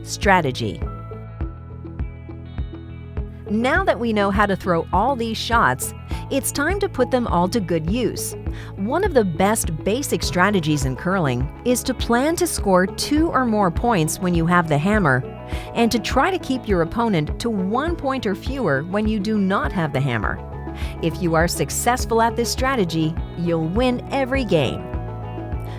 Strategy. Now that we know how to throw all these shots, it's time to put them all to good use. One of the best basic strategies in curling is to plan to score 2 or more points when you have the hammer, and to try to keep your opponent to 1 point or fewer when you do not have the hammer. If you are successful at this strategy, you'll win every game.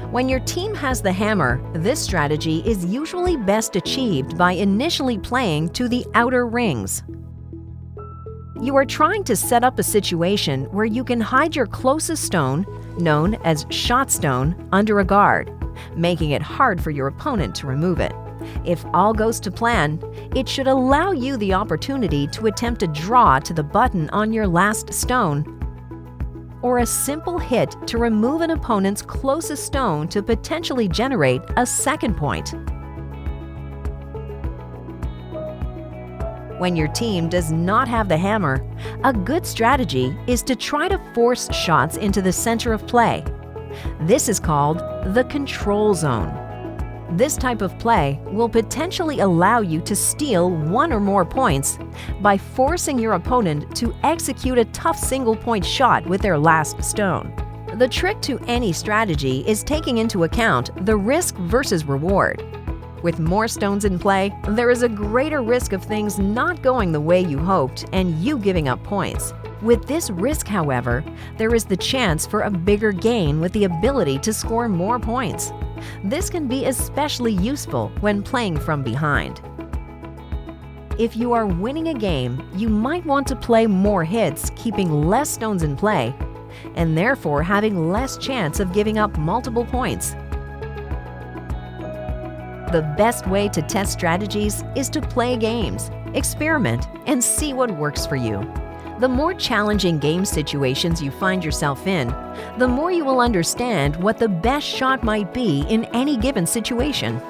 When your team has the hammer, this strategy is usually best achieved by initially playing to the outer rings. You are trying to set up a situation where you can hide your closest stone, known as shot stone, under a guard, making it hard for your opponent to remove it. If all goes to plan, it should allow you the opportunity to attempt a draw to the button on your last stone, or a simple hit to remove an opponent's closest stone to potentially generate a second point. When your team does not have the hammer, a good strategy is to try to force shots into the center of play. This is called the control zone. This type of play will potentially allow you to steal 1 or more points by forcing your opponent to execute a tough single-point shot with their last stone. The trick to any strategy is taking into account the risk versus reward. With more stones in play, there is a greater risk of things not going the way you hoped and you giving up points. With this risk, however, there is the chance for a bigger gain with the ability to score more points. This can be especially useful when playing from behind. If you are winning a game, you might want to play more hits, keeping less stones in play, and therefore having less chance of giving up multiple points. The best way to test strategies is to play games, experiment, and see what works for you. The more challenging game situations you find yourself in, the more you will understand what the best shot might be in any given situation.